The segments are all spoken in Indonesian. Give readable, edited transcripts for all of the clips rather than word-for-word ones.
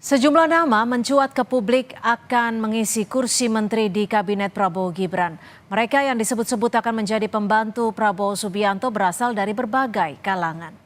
Sejumlah nama mencuat ke publik akan mengisi kursi menteri di Kabinet Prabowo Gibran. Mereka yang disebut-sebut akan menjadi pembantu Prabowo Subianto berasal dari berbagai kalangan.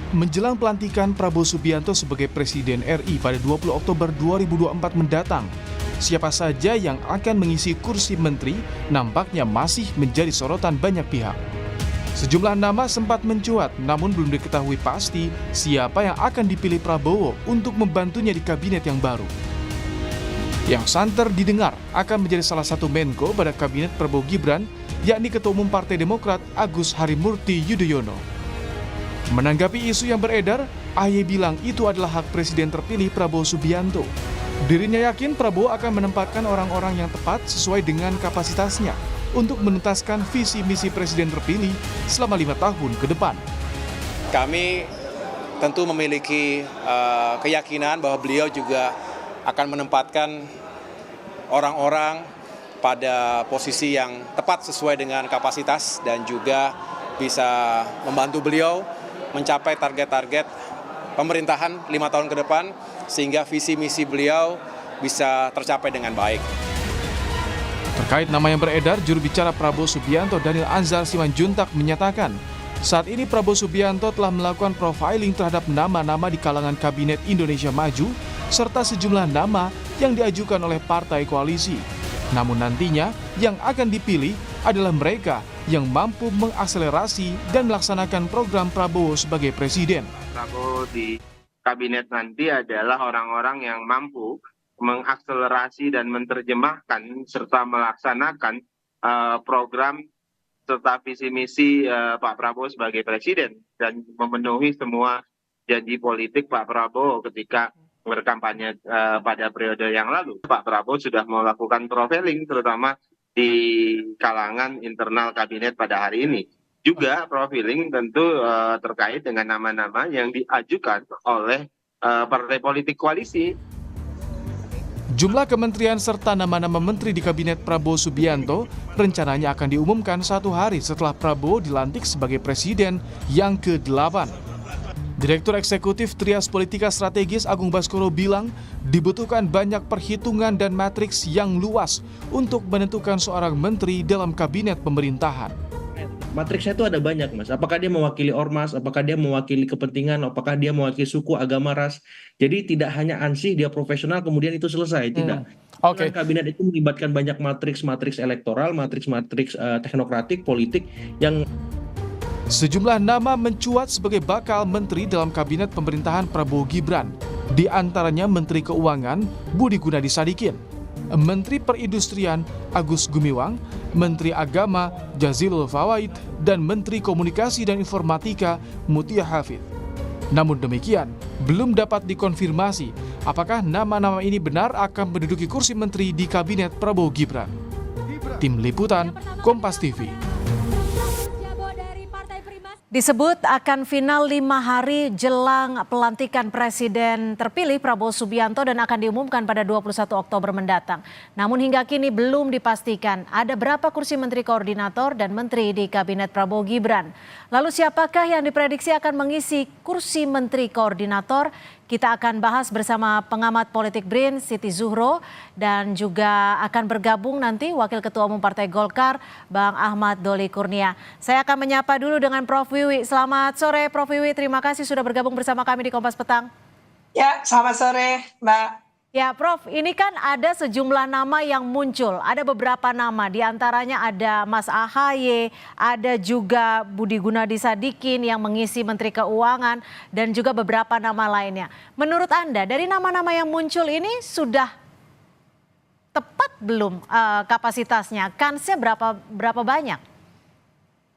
Menjelang pelantikan Prabowo Subianto sebagai Presiden RI pada 20 Oktober 2024 mendatang, siapa saja yang akan mengisi kursi menteri nampaknya masih menjadi sorotan banyak pihak. Sejumlah nama sempat mencuat, namun belum diketahui pasti siapa yang akan dipilih Prabowo untuk membantunya di kabinet yang baru. Yang santer didengar akan menjadi salah satu Menko pada kabinet Prabowo Gibran, yakni Ketua Umum Partai Demokrat Agus Harimurti Yudhoyono. Menanggapi isu yang beredar, AHY bilang itu adalah hak Presiden terpilih Prabowo Subianto. Dirinya yakin Prabowo akan menempatkan orang-orang yang tepat sesuai dengan kapasitasnya untuk menuntaskan visi misi Presiden terpilih selama 5 tahun ke depan. Kami tentu memiliki keyakinan bahwa beliau juga akan menempatkan orang-orang pada posisi yang tepat sesuai dengan kapasitas dan juga bisa membantu beliau mencapai target-target pemerintahan 5 tahun ke depan sehingga visi misi beliau bisa tercapai dengan baik. Terkait nama yang beredar, juru bicara Prabowo Subianto Daniel Anzar Simanjuntak menyatakan, saat ini Prabowo Subianto telah melakukan profiling terhadap nama-nama di kalangan Kabinet Indonesia Maju serta sejumlah nama yang diajukan oleh partai koalisi. Namun nantinya yang akan dipilih adalah mereka yang mampu mengakselerasi dan melaksanakan program Prabowo sebagai presiden. Prabowo di kabinet nanti adalah orang-orang yang mampu mengakselerasi dan menerjemahkan serta melaksanakan program serta visi misi Pak Prabowo sebagai presiden dan memenuhi semua janji politik Pak Prabowo ketika berkampanye pada periode yang lalu. Pak Prabowo sudah melakukan profiling terutama di kalangan internal kabinet pada hari ini. Juga profiling tentu terkait dengan nama-nama yang diajukan oleh partai politik koalisi. Jumlah kementerian serta nama-nama menteri di Kabinet Prabowo Subianto rencananya akan diumumkan 1 hari setelah Prabowo dilantik sebagai presiden yang ke-8. Direktur Eksekutif Trias Politika Strategis Agung Baskoro bilang dibutuhkan banyak perhitungan dan matriks yang luas untuk menentukan seorang menteri dalam kabinet pemerintahan. Matriksnya itu ada banyak, Mas. Apakah dia mewakili ormas, apakah dia mewakili kepentingan, apakah dia mewakili suku, agama, ras. Jadi tidak hanya ansih, dia profesional, kemudian itu selesai. Tidak. Oke. Kabinet itu melibatkan banyak matriks elektoral, matriks teknokratik, politik yang... Sejumlah nama mencuat sebagai bakal menteri dalam kabinet pemerintahan Prabowo Gibran. Di antaranya Menteri Keuangan Budi Gunadi Sadikin, Menteri Perindustrian Agus Gumiwang, Menteri Agama Jazilul Fawait, dan Menteri Komunikasi dan Informatika Mutia Hafid. Namun demikian, belum dapat dikonfirmasi apakah nama-nama ini benar akan menduduki kursi menteri di kabinet Prabowo Gibran. Tim Liputan, Kompas TV. Disebut akan final 5 hari jelang pelantikan Presiden terpilih Prabowo Subianto dan akan diumumkan pada 21 Oktober mendatang. Namun hingga kini belum dipastikan ada berapa kursi Menteri Koordinator dan Menteri di Kabinet Prabowo Gibran. Lalu siapakah yang diprediksi akan mengisi kursi Menteri Koordinator? Kita akan bahas bersama pengamat politik BRIN Siti Zuhro dan juga akan bergabung nanti Wakil Ketua Umum Partai Golkar Bang Ahmad Doli Kurnia. Saya akan menyapa dulu dengan Prof. Wiwi. Selamat sore Prof. Wiwi, terima kasih sudah bergabung bersama kami di Kompas Petang. Ya, selamat sore Mbak. Ya Prof, ini kan ada sejumlah nama yang muncul, ada beberapa nama, diantaranya ada Mas AHY, ada juga Budi Gunadi Sadikin yang mengisi Menteri Keuangan, dan juga beberapa nama lainnya. Menurut Anda, dari nama-nama yang muncul ini sudah tepat belum kapasitasnya? Kansnya berapa banyak?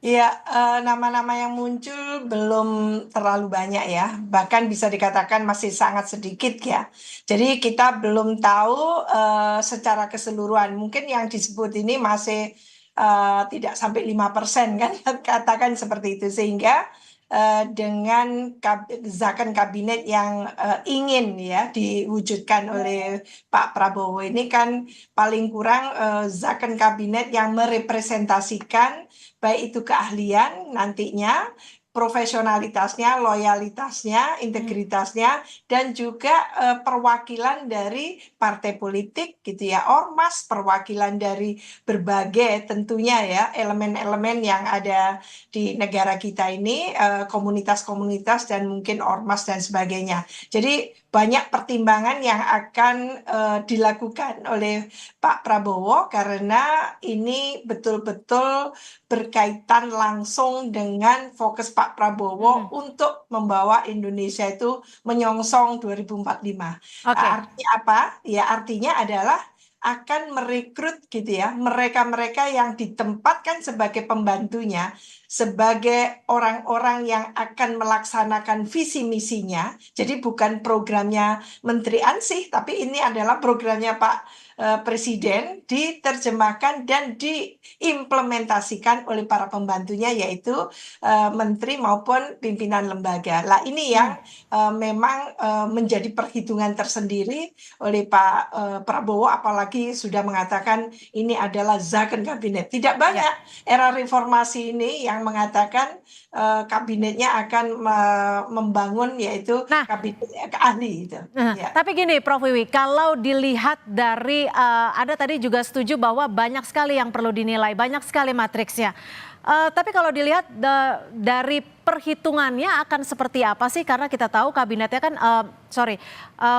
Ya, nama-nama yang muncul belum terlalu banyak ya, bahkan bisa dikatakan masih sangat sedikit ya. Jadi kita belum tahu secara keseluruhan, mungkin yang disebut ini masih tidak sampai 5% kan, katakan seperti itu. Sehingga dengan zakon kabinet yang ingin ya diwujudkan oleh Pak Prabowo ini kan paling kurang zakon kabinet yang merepresentasikan baik itu keahlian nantinya, profesionalitasnya, loyalitasnya, integritasnya, dan juga perwakilan dari partai politik gitu ya, ormas, perwakilan dari berbagai tentunya ya elemen-elemen yang ada di negara kita ini, komunitas-komunitas dan mungkin ormas dan sebagainya. Jadi banyak pertimbangan yang akan dilakukan oleh Pak Prabowo karena ini betul-betul berkaitan langsung dengan fokus Pak Prabowo untuk membawa Indonesia itu menyongsong 2045. Oke. Artinya apa? Ya artinya adalah akan merekrut gitu ya mereka-mereka yang ditempatkan sebagai pembantunya, sebagai orang-orang yang akan melaksanakan visi misinya. Jadi bukan programnya Menteri Ansih, tapi ini adalah programnya Pak Presiden diterjemahkan dan diimplementasikan oleh para pembantunya yaitu menteri maupun pimpinan lembaga. Lah ini yang memang menjadi perhitungan tersendiri oleh Pak Prabowo, apalagi sudah mengatakan ini adalah zakon kabinet. Tidak banyak era reformasi ini yang mengatakan kabinetnya akan membangun yaitu kabinet ahli itu. Tapi gini Prof Wiwi, kalau dilihat dari Anda tadi juga setuju bahwa banyak sekali yang perlu dinilai, banyak sekali matriksnya. Tapi kalau dilihat dari perhitungannya akan seperti apa sih? Karena kita tahu kabinetnya kan,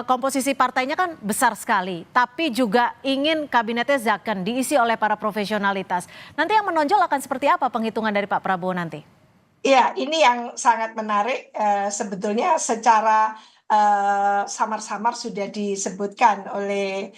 komposisi partainya kan besar sekali. Tapi juga ingin kabinetnya zakon diisi oleh para profesionalitas. Nanti yang menonjol akan seperti apa penghitungan dari Pak Prabowo nanti? Ya, ini yang sangat menarik. Sebetulnya secara samar-samar sudah disebutkan oleh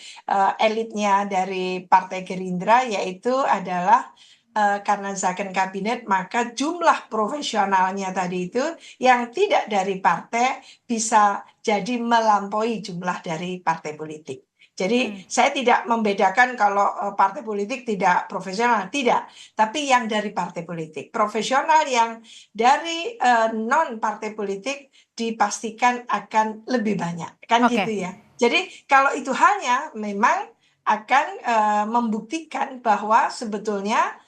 elitnya dari Partai Gerindra, yaitu adalah karena zakon kabinet maka jumlah profesionalnya tadi itu yang tidak dari partai bisa jadi melampaui jumlah dari partai politik. Jadi saya tidak membedakan kalau partai politik tidak profesional, tidak. Tapi yang dari partai politik. Profesional yang dari non-partai politik dipastikan akan lebih banyak. Kan gitu ya. Jadi kalau itu hanya memang akan membuktikan bahwa sebetulnya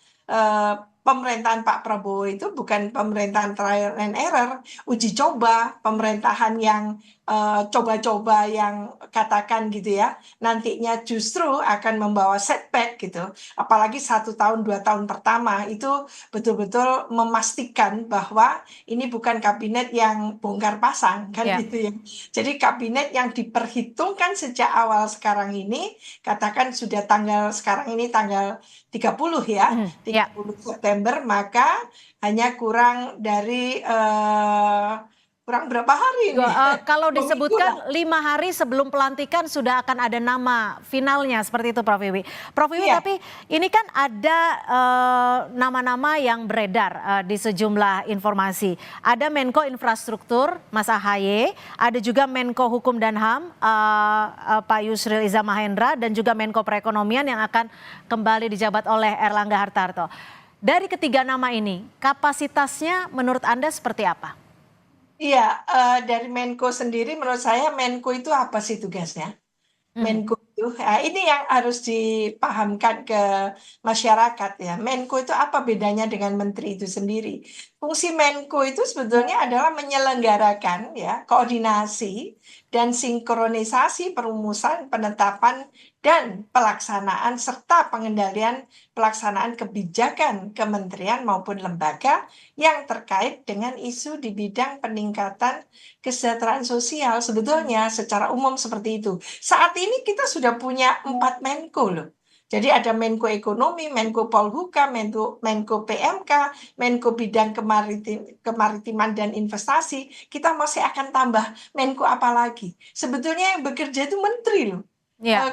pemerintahan Pak Prabowo itu bukan pemerintahan trial and error, uji coba, pemerintahan yang coba-coba yang katakan gitu ya, nantinya justru akan membawa setback gitu. Apalagi 1 tahun 2 tahun pertama itu betul-betul memastikan bahwa ini bukan kabinet yang bongkar pasang kan gitu ya. Jadi kabinet yang diperhitungkan sejak awal sekarang ini, katakan sudah sekarang ini tanggal 30 ya, 30 September, maka hanya kurang dari kurang berapa hari nih? Kalau disebutkan 5 hari sebelum pelantikan sudah akan ada nama finalnya seperti itu Prof Wiwi. Prof Wiwi, tapi ini kan ada nama-nama yang beredar di sejumlah informasi. Ada Menko Infrastruktur Mas Ahaye, ada juga Menko Hukum dan HAM Pak Yusril Iza Mahendra, dan juga Menko Perekonomian yang akan kembali dijabat oleh Erlangga Hartarto. Dari ketiga nama ini, kapasitasnya menurut Anda seperti apa? Iya, dari Menko sendiri menurut saya Menko itu apa sih tugasnya? Menko itu, ini yang harus dipahamkan ke masyarakat ya. Menko itu apa bedanya dengan menteri itu sendiri? Fungsi Menko itu sebetulnya adalah menyelenggarakan ya koordinasi dan sinkronisasi perumusan, penetapan dan pelaksanaan serta pengendalian pelaksanaan kebijakan kementerian maupun lembaga yang terkait dengan isu di bidang peningkatan kesejahteraan sosial. Sebetulnya secara umum seperti itu. Saat ini kita sudah punya 4 Menko loh. Jadi ada Menko Ekonomi, Menko Polhukam, Menko PMK, Menko Bidang Kemaritiman dan Investasi. Kita masih akan tambah Menko apa lagi? Sebetulnya yang bekerja itu menteri loh.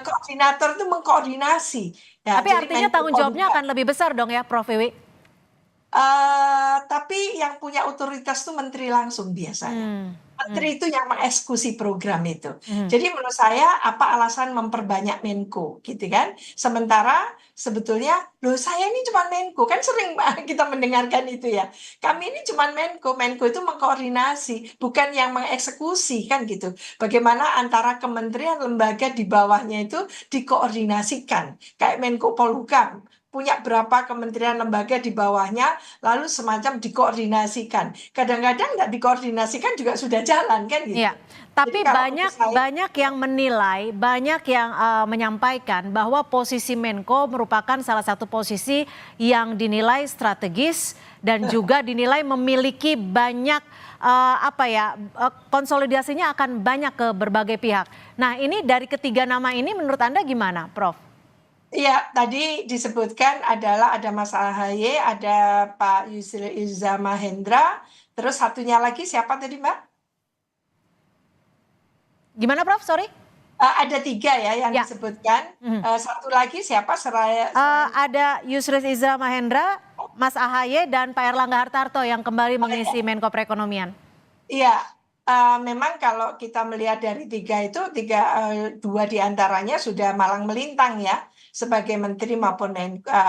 Koordinator itu mengkoordinasi. Ya, tapi artinya tanggung jawabnya akan lebih besar dong ya Prof Wiwi? Tapi yang punya otoritas itu menteri langsung biasanya. Menteri itu yang mengeksekusi program itu. Jadi menurut saya apa alasan memperbanyak Menko gitu kan? Sementara sebetulnya loh saya ini cuma Menko kan sering kita mendengarkan itu ya. Kami ini cuma Menko, Menko itu mengkoordinasi bukan yang mengeksekusi kan gitu. Bagaimana antara kementerian lembaga di bawahnya itu dikoordinasikan kayak Menko Polhukam punya berapa kementerian lembaga di bawahnya lalu semacam dikoordinasikan. Kadang-kadang nggak dikoordinasikan juga sudah jalan kan gitu. Iya, Jadi tapi kalau menurut saya, banyak yang menilai, banyak yang menyampaikan bahwa posisi Menko merupakan salah satu posisi yang dinilai strategis dan juga dinilai memiliki banyak konsolidasinya akan banyak ke berbagai pihak. Nah, ini dari ketiga nama ini menurut Anda gimana, Prof? iya tadi disebutkan ada Mas AHY, ada Pak Yusril Iza Mahendra, terus satunya lagi siapa tadi Mbak? Gimana, Prof? Sorry. Ada 3 ya yang Ya. disebutkan. Satu lagi siapa? Ada Yusril Iza Mahendra, Mas AHY, dan Pak Erlangga Hartarto yang kembali mengisi Menko Perekonomian. Iya, memang kalau kita melihat dari 3 itu, 2 diantaranya sudah malang melintang ya, sebagai menteri maupun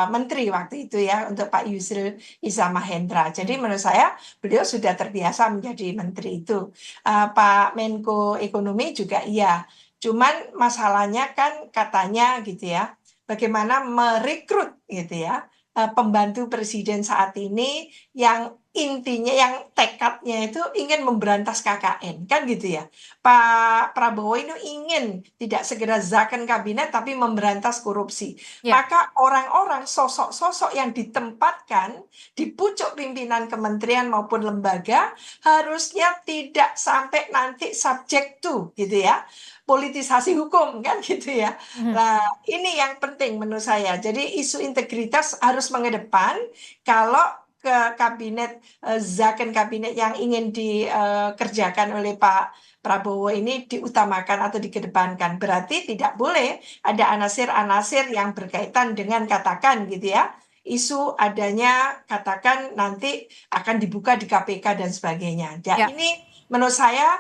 menteri waktu itu ya, untuk Pak Yusril Iza Mahendra. Jadi menurut saya beliau sudah terbiasa menjadi menteri itu. Pak Menko Ekonomi juga iya. Cuman masalahnya kan katanya gitu ya, bagaimana merekrut gitu ya, pembantu presiden saat ini yang intinya yang tekadnya itu ingin memberantas KKN kan gitu ya. Pak Prabowo ini ingin tidak segera zakon kabinet tapi memberantas korupsi. Ya. Maka orang-orang sosok-sosok yang ditempatkan di pucuk pimpinan kementerian maupun lembaga harusnya tidak sampai nanti subject to gitu ya. Politisasi hukum kan gitu ya. Nah, ini yang penting menurut saya. Jadi isu integritas harus mengedepan kalau ke kabinet zakon kabinet yang ingin dikerjakan oleh Pak Prabowo ini diutamakan atau dikedepankan. Berarti tidak boleh ada anasir-anasir yang berkaitan dengan katakan gitu ya. Isu adanya katakan nanti akan dibuka di KPK dan sebagainya. Ya. Ini menurut saya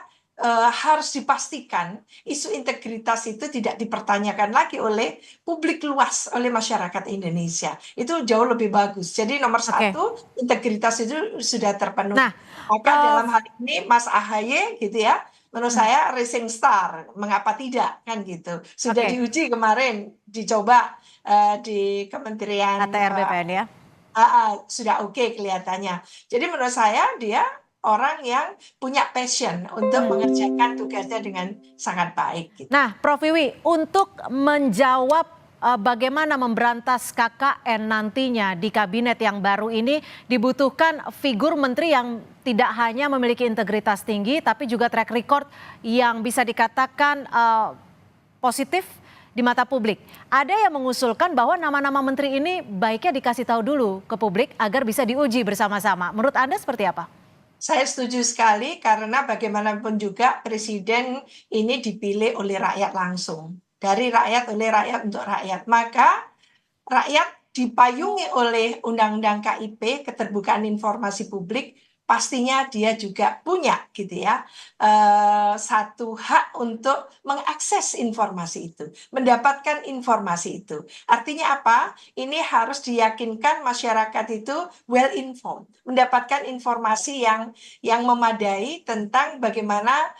harus dipastikan isu integritas itu tidak dipertanyakan lagi oleh publik luas, oleh masyarakat Indonesia. Itu jauh lebih bagus. Jadi nomor satu, integritas itu sudah terpenuhi. Nah, maka dalam hal ini Mas AHY gitu ya, menurut saya rising star. Mengapa tidak kan gitu. Sudah diuji kemarin, dicoba di Kementerian ATR BPN ya. Sudah oke kelihatannya. Jadi menurut saya dia orang yang punya passion untuk mengerjakan tugasnya dengan sangat baik. Gitu. Nah, Prof Wiwi, untuk menjawab bagaimana memberantas KKN nantinya di kabinet yang baru ini dibutuhkan figur menteri yang tidak hanya memiliki integritas tinggi, tapi juga track record yang bisa dikatakan positif di mata publik. Ada yang mengusulkan bahwa nama-nama menteri ini baiknya dikasih tahu dulu ke publik agar bisa diuji bersama-sama. Menurut Anda seperti apa? Saya setuju sekali karena bagaimanapun juga presiden ini dipilih oleh rakyat langsung. Dari rakyat, oleh rakyat, untuk rakyat. Maka rakyat dipayungi oleh Undang-Undang KIP, Keterbukaan Informasi Publik, pastinya dia juga punya gitu ya satu hak untuk mengakses informasi itu, mendapatkan informasi itu. Artinya apa? Ini harus diyakinkan masyarakat itu well informed, mendapatkan informasi yang memadai tentang bagaimana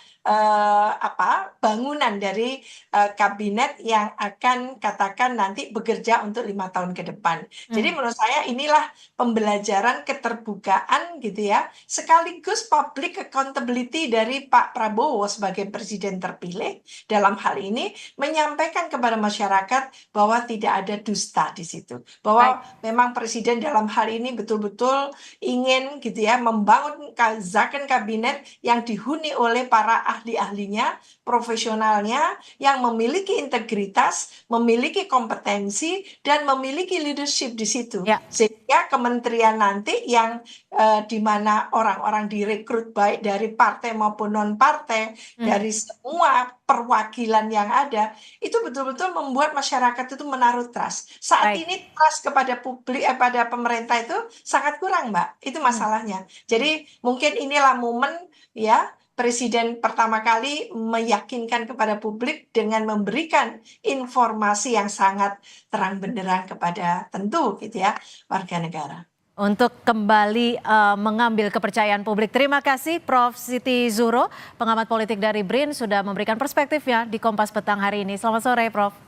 bangunan dari kabinet yang akan katakan nanti bekerja untuk 5 tahun ke depan. Jadi menurut saya inilah pembelajaran keterbukaan gitu ya, sekaligus public accountability dari Pak Prabowo sebagai presiden terpilih dalam hal ini menyampaikan kepada masyarakat bahwa tidak ada dusta di situ, bahwa memang presiden dalam hal ini betul-betul ingin gitu ya membangun zakon kabinet yang dihuni oleh para ahli-ahlinya, profesionalnya yang memiliki integritas, memiliki kompetensi dan memiliki leadership di situ. Sehingga kementerian nanti yang di mana orang-orang direkrut baik dari partai maupun non-partai, dari semua perwakilan yang ada, itu betul-betul membuat masyarakat itu menaruh trust. Saat ini trust kepada publik, pada pemerintah itu sangat kurang, Mbak. Itu masalahnya. Jadi mungkin inilah momen ya Presiden pertama kali meyakinkan kepada publik dengan memberikan informasi yang sangat terang benderang kepada tentu gitu ya warga negara. Untuk kembali mengambil kepercayaan publik. Terima kasih Prof. Siti Zuhro, pengamat politik dari BRIN, sudah memberikan perspektifnya di Kompas Petang hari ini. Selamat sore, Prof.